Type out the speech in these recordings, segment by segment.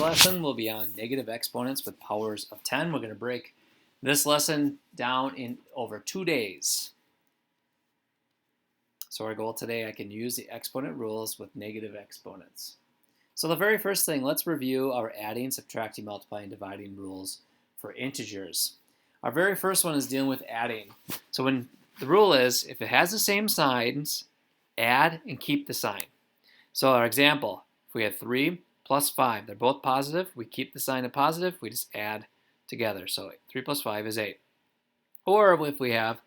lesson will be on negative exponents with powers of 10. We're going to break this lesson down in over 2 days. So our goal today, I can use the exponent rules with negative exponents. So the very first thing, let's review our adding, subtracting, multiplying, dividing rules for integers. Our very first one is dealing with adding. So when the rule is, if it has the same signs, add and keep the sign. So our example, if we had 3 plus 5, they're both positive, we keep the sign of positive, we just add together. So 3 plus 5 is 8. Or if we have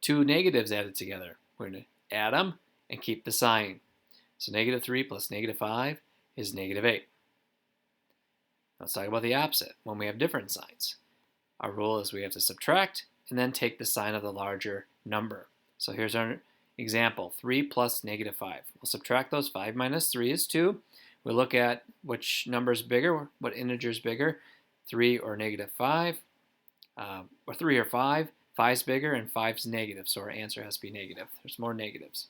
two negatives added together, we're going to add them and keep the sign. So negative 3 plus negative 5 is negative 8. Let's talk about the opposite, when we have different signs. Our rule is we have to subtract and then take the sign of the larger number. So here's our example, 3 plus negative 5. We'll subtract those. 5 minus 3 is 2. We look at which number is bigger, what integer is bigger, 3 or negative 5, or 3 or 5. 5 is bigger and 5 is negative, so our answer has to be negative. There's more negatives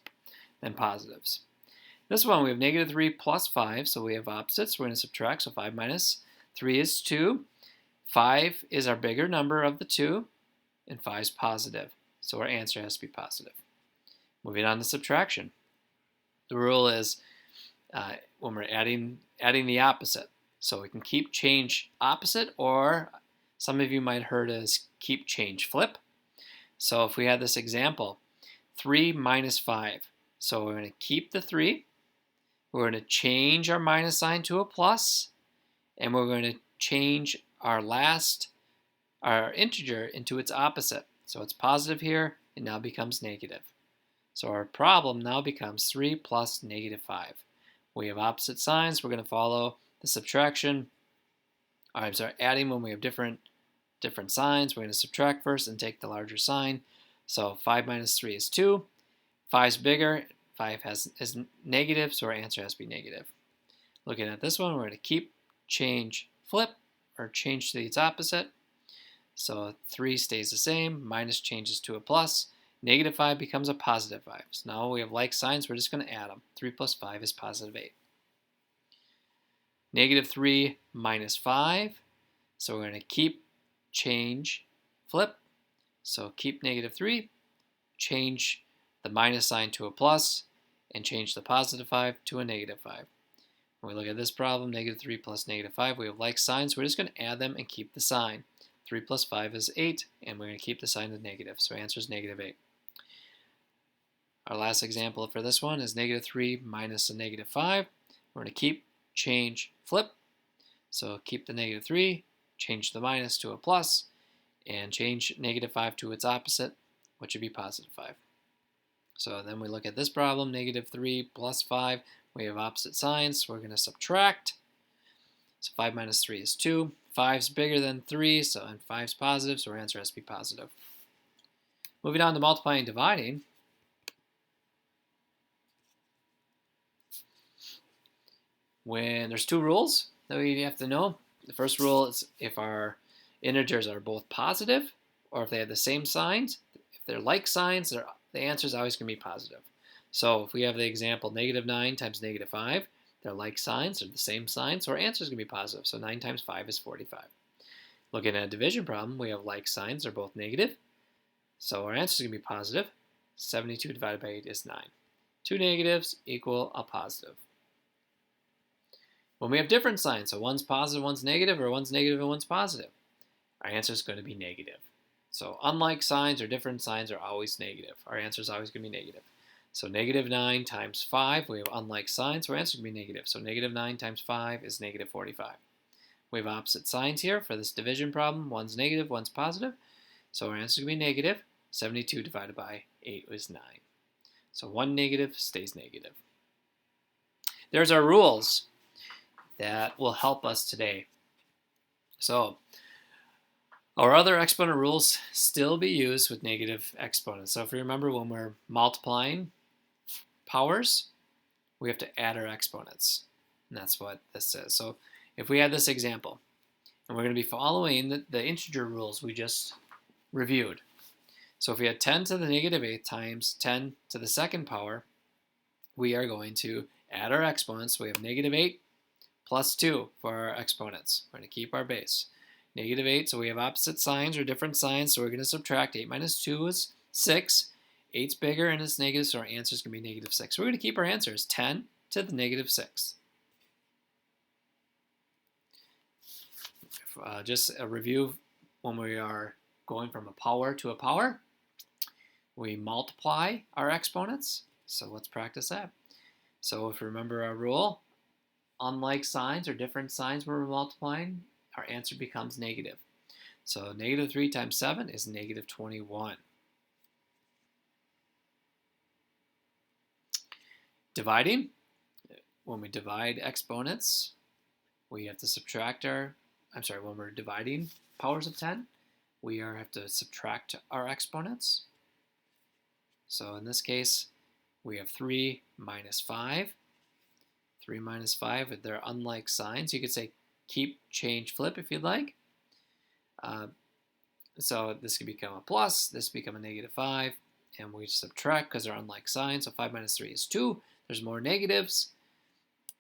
than positives. This one we have negative 3 plus 5, so we have opposites. We're going to subtract, so 5 minus 3 is 2. 5 is our bigger number of the two, and 5 is positive, so our answer has to be positive. Moving on to subtraction. The rule is when we're adding the opposite. So we can keep, change, opposite, or some of you might have heard as keep, change, flip. So if we had this example, 3 minus 5. So we're going to keep the 3. We're going to change our minus sign to a plus, and we're going to change our integer into its opposite. So it's positive here, it now becomes negative. So our problem now becomes 3 plus negative 5. We have opposite signs. We're going to follow the subtraction. Adding when we have different signs. We're going to subtract first and take the larger sign. So 5 minus 3 is 2. 5 is bigger. 5 is negative, so our answer has to be negative. Looking at this one, we're going to keep, change, flip, or change to its opposite. So 3 stays the same. Minus changes to a plus. Negative 5 becomes a positive 5. So now we have like signs, we're just going to add them. 3 plus 5 is positive 8. Negative 3 minus 5. So we're going to keep, change, flip. So keep negative 3, change the minus sign to a plus, and change the positive 5 to a negative 5. When we look at this problem, negative 3 plus negative 5, we have like signs. We're just going to add them and keep the sign. 3 plus 5 is 8, and we're going to keep the sign of negative. So our answer is negative 8. Our last example for this one is negative 3 minus a negative 5. We're going to keep, change, flip. So keep the negative 3, change the minus to a plus, and change negative 5 to its opposite, which would be positive 5. So then we look at this problem, negative 3 plus 5. We have opposite signs. We're going to subtract. So 5 minus 3 is 2. 5 is bigger than 3, and 5 is positive, so our answer has to be positive. Moving on to multiplying and dividing. When there's two rules that we have to know. The first rule is if our integers are both positive, or if they have the same signs. If they're like signs, the answer is always going to be positive. So if we have the example negative 9 times negative 5, they're like signs, they're the same sign, so our answer is going to be positive. So 9 times 5 is 45. Looking at a division problem, we have like signs, they're both negative, so our answer is going to be positive. 72 divided by 8 is 9. Two negatives equal a positive. When we have different signs, so one's positive, one's negative, or one's negative and one's positive, our answer is going to be negative. So unlike signs or different signs are always negative. Our answer is always going to be negative. So negative 9 times 5, we have unlike signs, so our answer is going to be negative. So negative 9 times 5 is negative 45. We have opposite signs here for this division problem. One's negative, one's positive. So our answer is going to be negative. 72 divided by 8 is 9. So one negative stays negative. There's our rules that will help us today. So our other exponent rules still be used with negative exponents. So if you remember, when we're multiplying powers, we have to add our exponents. And that's what this is. So if we had this example, and we're going to be following the integer rules we just reviewed. So if we had 10 to the negative 8 times 10 to the second power, we are going to add our exponents. So we have negative 8 plus 2 for our exponents. We're going to keep our base. Negative 8, so we have opposite signs or different signs, so we're going to subtract. 8 minus 2 is 6. 8's bigger and it's negative, so our answer is going to be negative 6. So we're going to keep our answers 10 to the negative 6. Just a review, when we are going from a power to a power, we multiply our exponents. So let's practice that. So if you remember our rule, unlike signs or different signs where we're multiplying, our answer becomes negative. So negative 3 times 7 is negative 21. Dividing, when we divide exponents, we have to subtract when we're dividing powers of 10, we have to subtract our exponents. So in this case, we have 3 minus 5. 3 minus 5, they're unlike signs. You could say keep, change, flip if you'd like. So this could become a plus, this become a negative 5, and we subtract because they're unlike signs. So 5 minus 3 is 2. There's more negatives,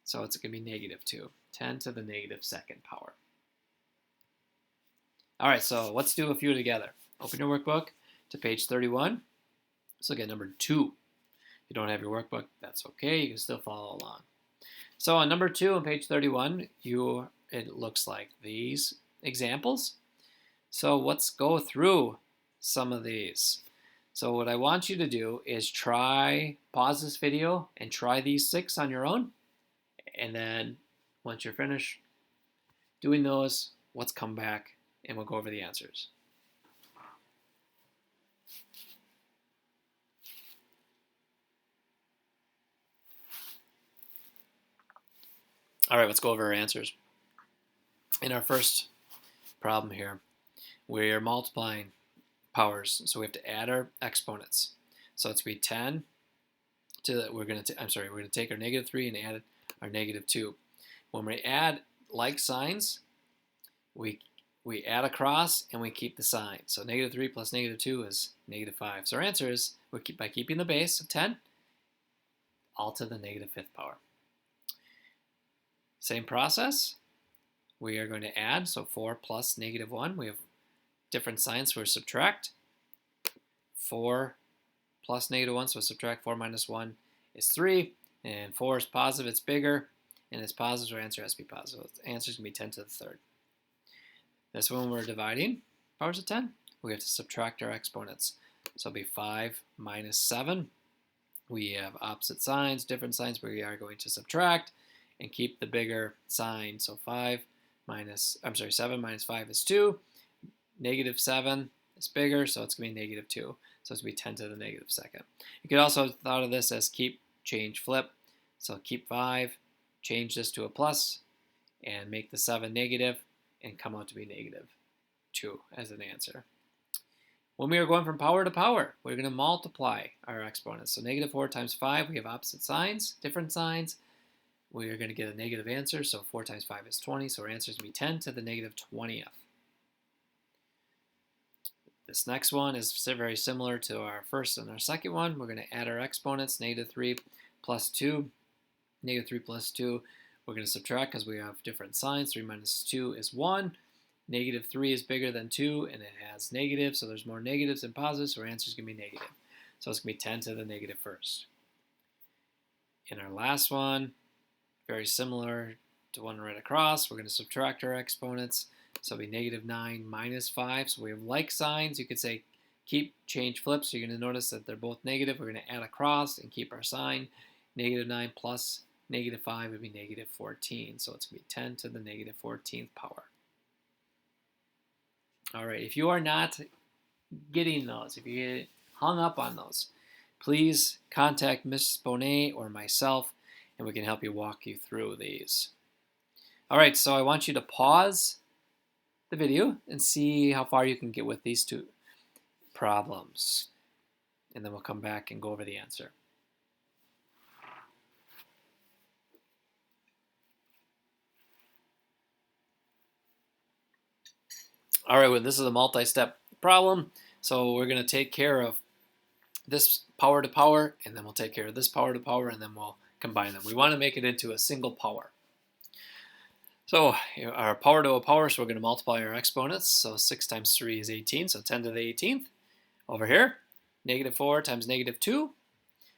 so it's going to be negative 2. 10 to the negative second power. All right, so let's do a few together. Open your workbook to page 31. Let's look at number 2. If you don't have your workbook, that's okay. You can still follow along. So on number 2 on page 31, it looks like these examples. So let's go through some of these. So what I want you to do is pause this video and try these 6 on your own. And then once you're finished doing those, let's come back and we'll go over the answers. All right, let's go over our answers. In our first problem here, we're multiplying powers, so we have to add our exponents. So it's going to be 10 to, we're going to take our negative 3 and add our negative 2. When we add like signs, we add across and we keep the sign. So negative 3 plus negative 2 is negative 5. So our answer is, by keeping the base of 10, all to the negative 5th power. Same process, we are going to add, so 4 plus negative 1, we have different signs for subtract. 4 plus negative 1, so subtract 4 minus 1 is 3, and 4 is positive, it's bigger, and it's positive, so our answer has to be positive. The answer is going to be 10 to the 3rd. This one we're dividing powers of 10, we have to subtract our exponents. So it'll be 5 minus 7. We have opposite signs, different signs, we are going to subtract and keep the bigger sign. So 7 minus 5 is 2. Negative 7 is bigger, so it's going to be negative 2. So it's going to be 10 to the negative 2nd. You could also have thought of this as keep, change, flip. So keep 5, change this to a plus, and make the 7 negative, and come out to be negative 2 as an answer. When we are going from power to power, we're going to multiply our exponents. So negative 4 times 5, we have opposite signs, different signs. We are going to get a negative answer, so 4 times 5 is 20, so our answer is going to be 10 to the negative 20th. This next one is very similar to our first and our second one. We're going to add our exponents, negative 3 plus 2. Negative 3 plus 2, we're going to subtract because we have different signs. 3 minus 2 is 1. Negative 3 is bigger than 2, and it has negatives, so there's more negatives than positives, so our answer is going to be negative. So it's going to be 10 to the negative 1st. In our last one, very similar to one right across, we're going to subtract our exponents. So it'll be negative 9 minus 5. So we have like signs. You could say keep, change, flip. So you're going to notice that they're both negative. We're going to add across and keep our sign. Negative 9 plus negative 5 would be negative 14. So it's going to be 10 to the negative 14th power. All right, if you are not getting those, if you get hung up on those, please contact Ms. Baugnet or myself, and we can help you walk you through these. All right, so I want you to pause the video and see how far you can get with these two problems. And then we'll come back and go over the answer. All right, well, this is a multi-step problem. So we're going to take care of this power to power, and then we'll take care of this power to power, and then we'll combine them. We want to make it into a single power. So our power to a power, so we're going to multiply our exponents. So 6 times 3 is 18, so 10 to the 18th. Over here, negative 4 times negative 2.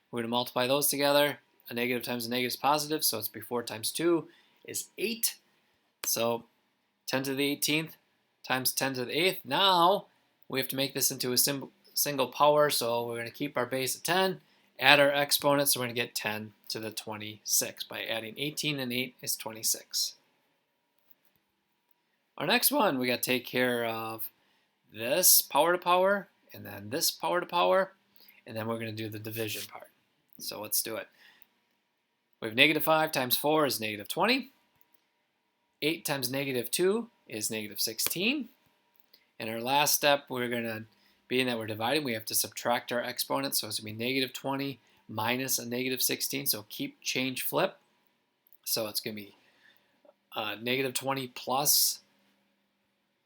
We're going to multiply those together. A negative times a negative is positive, so it's be 4 times 2 is 8. So 10 to the 18th times 10 to the 8th. Now we have to make this into a single power, so we're going to keep our base at 10, add our exponents, so we're going to get 10 to the 26 by adding 18 and 8 is 26. Our next one, we got to take care of this power to power, and then this power to power, and then we're going to do the division part. So let's do it. We have negative 5 times 4 is negative 20. 8 times negative 2 is negative 16. And our last step, we're going to, being that we're dividing, we have to subtract our exponents. So it's going to be negative 20 minus a negative 16. So keep, change, flip. So it's going to be negative 20 plus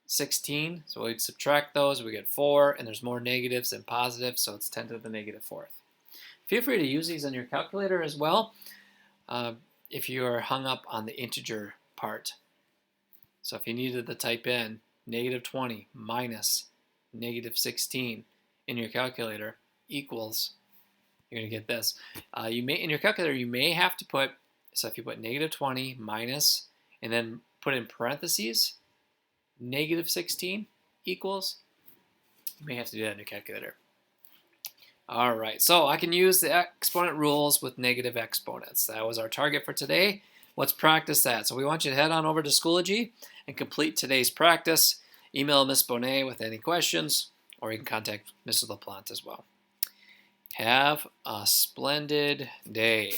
16. So we subtract those, we get 4, and there's more negatives than positives, so it's 10 to the negative 4th. Feel free to use these on your calculator as well if you are hung up on the integer part. So if you needed to type in negative 20 minus negative 16 in your calculator equals, you're going to get this. In your calculator, you may have to put, so if you put negative 20 minus, and then put in parentheses, negative 16 equals, you may have to do that in your calculator. All right, so I can use the exponent rules with negative exponents. That was our target for today. Let's practice that. So we want you to head on over to Schoology and complete today's practice. Email Miss Baugnet with any questions, or you can contact Mr. LaPlante as well. Have a splendid day.